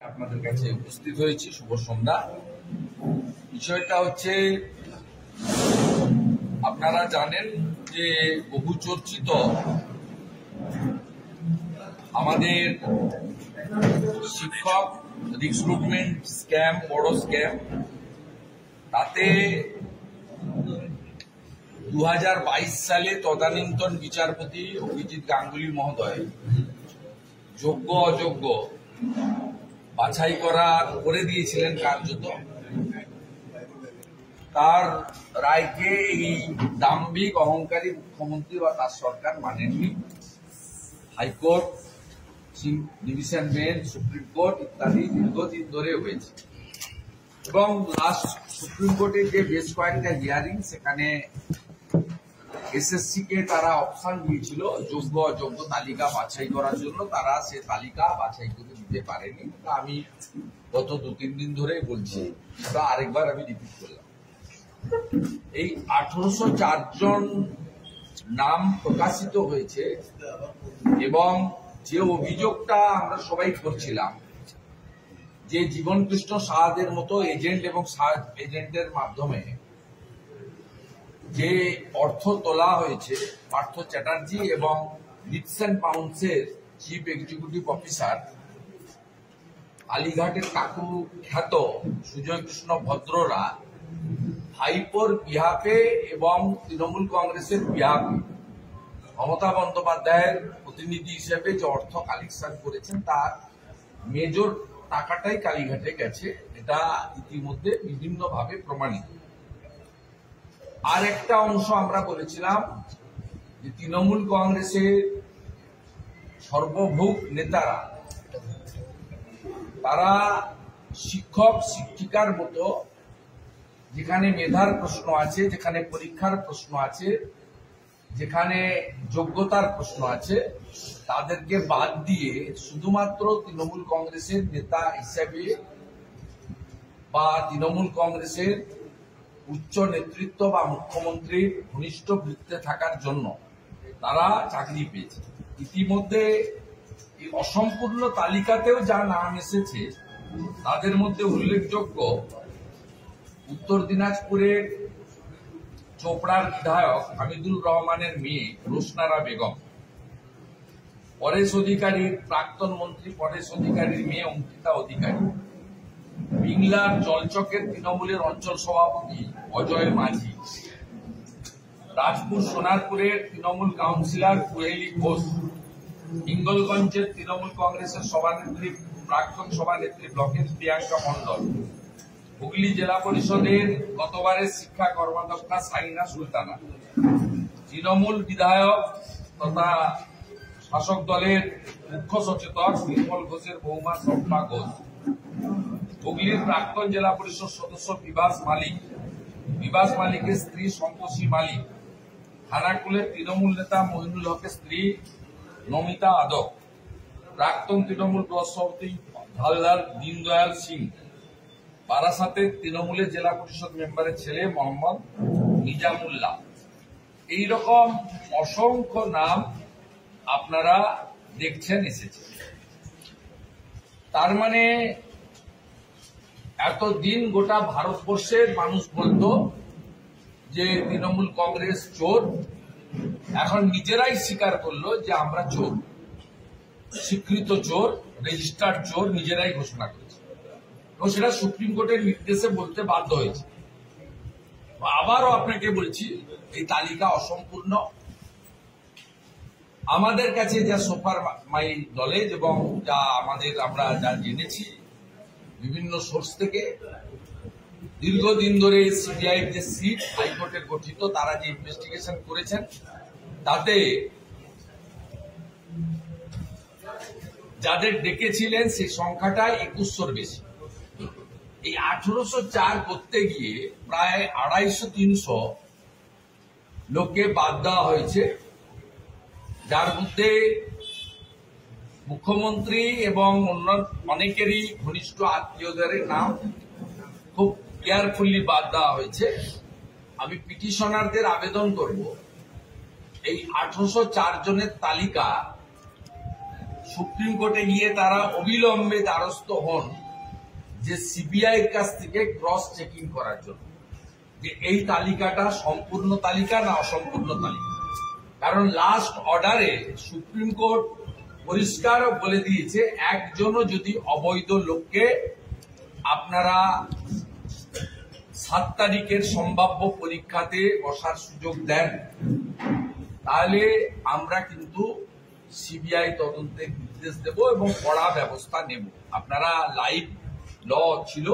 আপনাদের কাছে উপস্থিত হয়েছি। শুভ সন্ধ্যা। বিষয়টা হচ্ছে, আপনারা জানেন যে বহু চর্চিত আমাদের শিক্ষক রিক্রুটমেন্ট স্ক্যাম, বড় স্ক্যাম, তাতে 2022 সালে তদানীন্তন বিচারপতি অভিজিৎ গাঙ্গুলি মহোদয় যোগ্য অযোগ্য বাছাই করে দিয়েছিলেন কার্যত। তার রায়কে এই দাম্ভিক অহংকারী মুখ্যমন্ত্রী বা তার সরকার মানেননি। High court, division bench, supreme court ইত্যাদি দীর্ঘদিন ধরে হয়েছে এবং লাস্ট সুপ্রিম কোর্টের যে বেশ কয়েকটা হিয়ারিং, সেখানে এসএসসি কে তারা অপশন দিয়েছিল যোগ্য অযোগ্য তালিকা বাছাই করার জন্য। তারা সে তালিকা বাছাই করে দিতে পারেনি। আমি গত 2-3 দিন ধরে বলছি, আরেকবার আমি রিপিট করলাম। এই 1804 জন নাম প্রকাশিত হয়েছে এবং যে অভিযোগটা আমরা সবাই করছিলাম যে জীবনকৃষ্ণ সাহাদের মতো এজেন্ট এবং এজেন্টের মাধ্যমে যে অর্থ তোলা হয়েছে, পার্থ চ্যাটার্জি এবং লিপস অ্যান্ড পাউন্ডসের চিফ এক্সিকিউটিভ অফিসার আলিঘাটের কাকু খ্যাত সুজয় কৃষ্ণ ভদ্ররা ভাইপোর বিহাফে এবং তৃণমূল কংগ্রেসের বিহাফে মমতা বন্দ্যোপাধ্যায়ের প্রতিনিধি হিসেবে যে অর্থ কালেকশন করেছেন, তার মেজর টাকাটাই কালীঘাটে গেছে। এটা ইতিমধ্যে বিভিন্নভাবে প্রমাণিত। আর একটা অংশ আমরা বলেছিলাম যে তৃণমূল কংগ্রেসের সর্বভৌম নেতারা, তারা শিক্ষক শিক্ষিকার মতো যেখানে মেধার প্রশ্ন আছে, যেখানে পরীক্ষার প্রশ্ন আছে, যেখানে যোগ্যতার প্রশ্ন আছে, তাদেরকে বাদ দিয়ে শুধুমাত্র তৃণমূল কংগ্রেসের নেতা হিসেবে বা তৃণমূল কংগ্রেসের উচ্চ নেতৃত্ব বা মুখ্যমন্ত্রীর ঘনিষ্ঠ বৃত্তে থাকার জন্য তারা চাকরি পেয়েছে। ইতিমধ্যে এই অসম্পূর্ণ তালিকাতেও যা নাম এসেছে, তাদের মধ্যে উল্লেখযোগ্য উত্তর দিনাজপুরের চোপড়ার বিধায়ক হামিদুর রহমানের মেয়ে রোশনারা বেগম, পরেশ অধিকারীর প্রাক্তন মন্ত্রী পরেশ অধিকারীর মেয়ে অঙ্কিতা অধিকারী, বিংলার জলচকের তৃণমূলের অঞ্চল সভাপতি অজয় মাঝি, রাজপুর সোনারপুরের তৃণমূল কাউন্সিলর কুহেলি ঘোষ, হিঙ্গলগঞ্জের তৃণমূল কংগ্রেসের সভানেত্রী প্রাক্তন সভানেত্রী ব্লকের প্রিয়াঙ্কা মণ্ডল, হুগলি জেলা পরিষদের গতবারের শিক্ষা কর্মাধ্যক্ষা সাইনা সুলতানা, তৃণমূল বিধায়ক তথা শাসক দলের মুখ্য সচেতক নির্মল ঘোষের বৌমা স্বপ্না ঘোষ, হুগলির প্রাক্তন জেলা পরিষদ সদস্য বিবাস মালিকের স্ত্রী সন্তোষী মালিক, খানাকুলের তৃণমূল নেতা মহিনুল হকের স্ত্রী নমিতা আদক, প্রাক্তন তৃণমূল ব্লক সভাপতি হালদার দীনদয়াল সিং, বারাসাতের তৃণমূলের জেলা পরিষদ মেম্বারের ছেলে মোহাম্মদ নিজামুল্লাহ। এইরকম অসংখ্য নাম আপনারা দেখছেন এসেছে। তার মানে এতদিন গোটা ভারতবর্ষের মানুষ বলতো যে তৃণমূল কংগ্রেস চোর, এখন নিজেরাই স্বীকার করলো যে আমরা চোর, স্বীকৃত চোর, রেজিস্টার্ড চোর নিজেরাই ঘোষণা করেছে এবং সেটা সুপ্রিম কোর্টের নির্দেশে বলতে বাধ্য হয়েছে। আবারও আপনাকে বলছি, এই তালিকা অসম্পূর্ণ। আমাদের কাছে যা সোফার মাই নলেজ এবং আমরা যা জেনেছি বিভিন্ন সোর্স থেকে, দীর্ঘদিন ধরে সিবিআই যে সিট হাইকোর্টের গঠিত, তারা যে ইনভেস্টিগেশন করেছেন, তাতে যাদের ডেকেছিলেন সেই সংখ্যাটা 2100-র বেশি। এই 1804 করতে গিয়ে প্রায় 250-300 লোককে বাদ দেওয়া হয়েছে, যার মধ্যে মুখ্যমন্ত্রী এবং অন্য অনেকেরই ঘনিষ্ঠ আত্মীয়দের নাম খুব কেয়ারফুলি বাদ দেওয়া হয়েছে। আমি পিটিশনারদের আবেদন করব, এই 1804 জনের তালিকা সুপ্রিম কোর্টে গিয়ে তারা অবিলম্বে দ্বারস্থ হন যে সিবিআই এর কাছ থেকে ক্রস চেকিং করার জন্য যে এই তালিকাটা সম্পূর্ণ তালিকা না অসম্পূর্ণ তালিকা। কারণ লাস্ট অর্ডারে সুপ্রিম কোর্ট পরিষ্কার বলে দিয়েছে একজনও যদি অবৈধ লোককে আপনারা 7 তারিখের সম্ভাব্য পরীক্ষাতে বসার সুযোগ দেন তাহলে আমরা কিন্তু সিবিআই তদন্তের নির্দেশ দেব এবং কড়া ব্যবস্থা নেব। আপনারা লাইভ ল ছিল,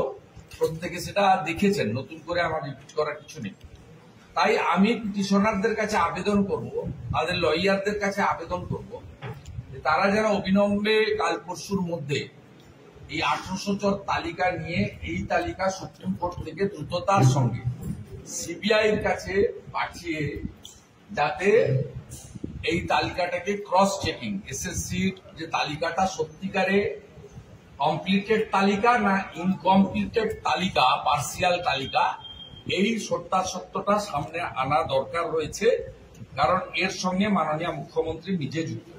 প্রত্যেকে সেটা দেখেছেন, নতুন করে আমার রিপিট করার কিছু নেই। তাই আমি পিটিশনারদের কাছে আবেদন করব, তাদের লয়ারদের কাছে আবেদন করব যে তারা যারা অবিলম্বে কাল পরশুর মধ্যে এই 1800 তালিকা নিয়ে এই তালিকা সুপ্রিম কোর্ট থেকে দ্রুততার সঙ্গে সিবিআই এর কাছে পাঠিয়ে যাতে এই তালিকাটাকে ক্রস চেকিং এসএসসির যে তালিকাটা সত্যিকারে কমপ্লিটেড তালিকা না ইনকমপ্লিটেড তালিকা, পার্সিয়াল তালিকা, এই সত্যাসত্যটা সামনে আনা দরকার রয়েছে। কারণ এর সঙ্গে মাননীয় মুখ্যমন্ত্রী নিজে যুক্ত।